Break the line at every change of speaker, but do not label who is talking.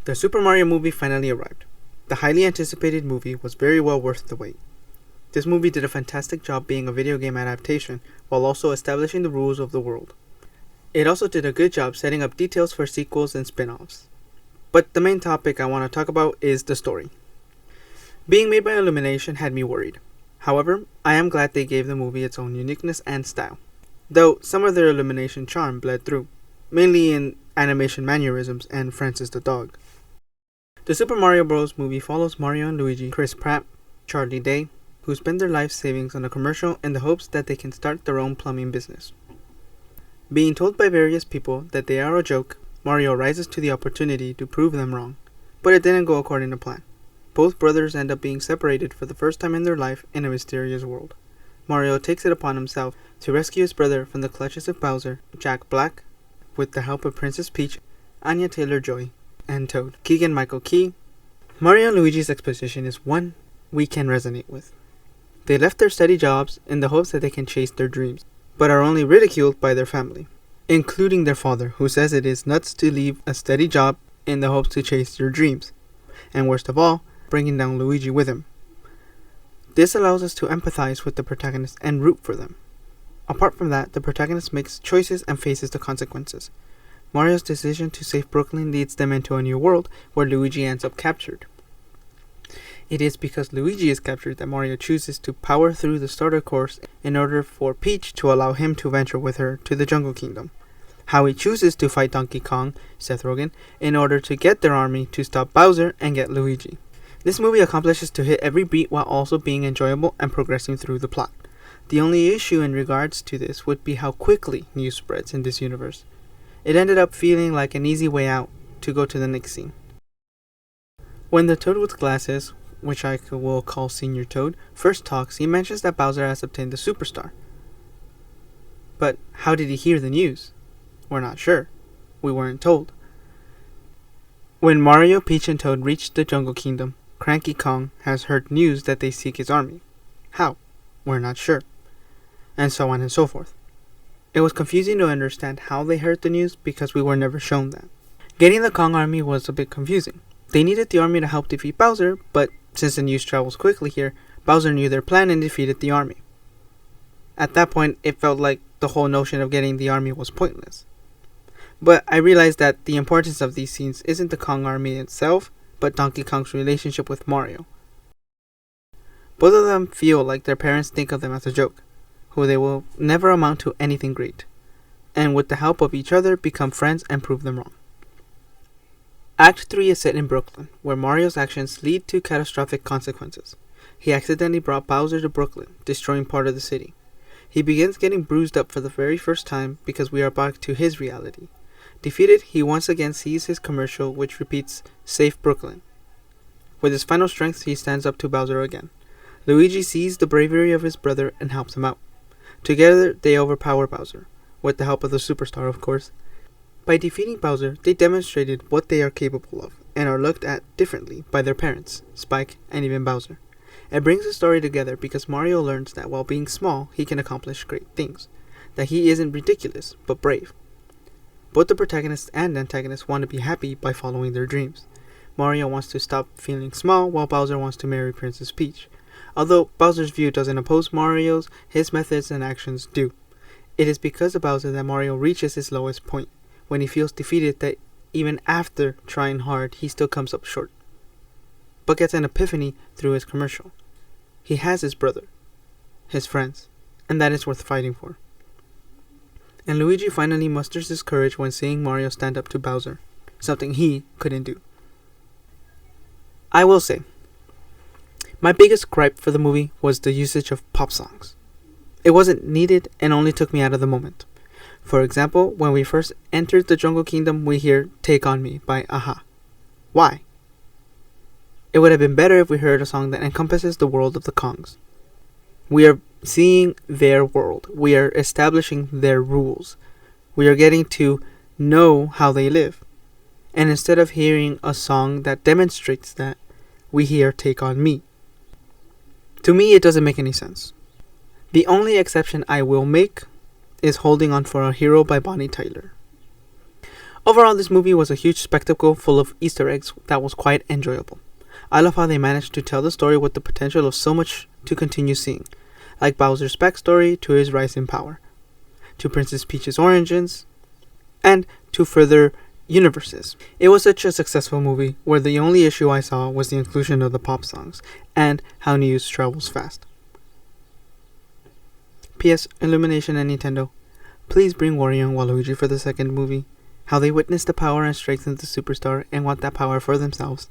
The Super Mario movie finally arrived. The highly anticipated movie was very well worth the wait. This movie did a fantastic job being a video game adaptation while also establishing the rules of the world. It also did a good job setting up details for sequels and spin-offs. But the main topic I want to talk about is the story. Being made by Illumination had me worried. However, I am glad they gave the movie its own uniqueness and style, though some of their Illumination charm bled through, mainly in animation mannerisms and Francis the dog. The Super Mario Bros. Movie follows Mario and Luigi, Chris Pratt, Charlie Day, who spend their life savings on a commercial in the hopes that they can start their own plumbing business. Being told by various people that they are a joke, Mario rises to the opportunity to prove them wrong, but it didn't go according to plan. Both brothers end up being separated for the first time in their life in a mysterious world. Mario takes it upon himself to rescue his brother from the clutches of Bowser, Jack Black, with the help of Princess Peach, Anya Taylor-Joy, and Toad, Keegan-Michael Key. Mario and Luigi's exposition is one we can resonate with. They left their steady jobs in the hopes that they can chase their dreams, but are only ridiculed by their family, including their father, who says it is nuts to leave a steady job in the hopes to chase your dreams, and worst of all, bringing down Luigi with him. This allows us to empathize with the protagonist and root for them. Apart from that, the protagonist makes choices and faces the consequences. Mario's decision to save Brooklyn leads them into a new world where Luigi ends up captured. It is because Luigi is captured that Mario chooses to power through the starter course in order for Peach to allow him to venture with her to the Jungle Kingdom. How he chooses to fight Donkey Kong, Seth Rogen, in order to get their army to stop Bowser and get Luigi. This movie accomplishes to hit every beat while also being enjoyable and progressing through the plot. The only issue in regards to this would be how quickly news spreads in this universe. It ended up feeling like an easy way out to go to the next scene. When the Toad with glasses, which I will call Senior Toad, first talks, he mentions that Bowser has obtained the Superstar. But how did he hear the news? We're not sure. We weren't told. When Mario, Peach, and Toad reach the Jungle Kingdom, Cranky Kong has heard news that they seek his army. How? We're not sure. And so on and so forth. It was confusing to understand how they heard the news because we were never shown that. Getting the Kong army was a bit confusing. They needed the army to help defeat Bowser, but since the news travels quickly here, Bowser knew their plan and defeated the army. At that point, it felt like the whole notion of getting the army was pointless. But I realized that the importance of these scenes isn't the Kong army itself, but Donkey Kong's relationship with Mario. Both of them feel like their parents think of them as a joke, who they will never amount to anything great, and with the help of each other become friends and prove them wrong. Act 3 is set in Brooklyn, where Mario's actions lead to catastrophic consequences. He accidentally brought Bowser to Brooklyn, destroying part of the city. He begins getting bruised up for the very first time because we are back to his reality. Defeated, he once again sees his commercial which repeats, "Save Brooklyn." With his final strength, he stands up to Bowser again. Luigi sees the bravery of his brother and helps him out. Together, they overpower Bowser, with the help of the Superstar, of course. By defeating Bowser, they demonstrated what they are capable of, and are looked at differently by their parents, Spike, and even Bowser. It brings the story together because Mario learns that while being small, he can accomplish great things, that he isn't ridiculous, but brave. Both the protagonist and antagonist want to be happy by following their dreams. Mario wants to stop feeling small, while Bowser wants to marry Princess Peach. Although Bowser's view doesn't oppose Mario's, his methods and actions do. It is because of Bowser that Mario reaches his lowest point, when he feels defeated that even after trying hard, he still comes up short. But gets an epiphany through his commercial. He has his brother, his friends, and that is worth fighting for. And Luigi finally musters his courage when seeing Mario stand up to Bowser, something he couldn't do. I will say, my biggest gripe for the movie was the usage of pop songs. It wasn't needed and only took me out of the moment. For example, when we first entered the Jungle Kingdom, we hear "Take On Me" by a-ha. Why? It would have been better if we heard a song that encompasses the world of the Kongs. We are seeing their world. We are establishing their rules. We are getting to know how they live. And instead of hearing a song that demonstrates that, we hear "Take On Me." To me, it doesn't make any sense. The only exception I will make is "Holding On for a Hero" by Bonnie Tyler. Overall, this movie was a huge spectacle full of Easter eggs that was quite enjoyable. I love how they managed to tell the story with the potential of so much to continue seeing, like Bowser's backstory to his rise in power, to Princess Peach's origins, and to further universes. It was such a successful movie where the only issue I saw was the inclusion of the pop songs and how news travels fast. P.S. Illumination and Nintendo, please bring Wario and Waluigi for the second movie. How they witnessed the power and strength of the superstar and want that power for themselves.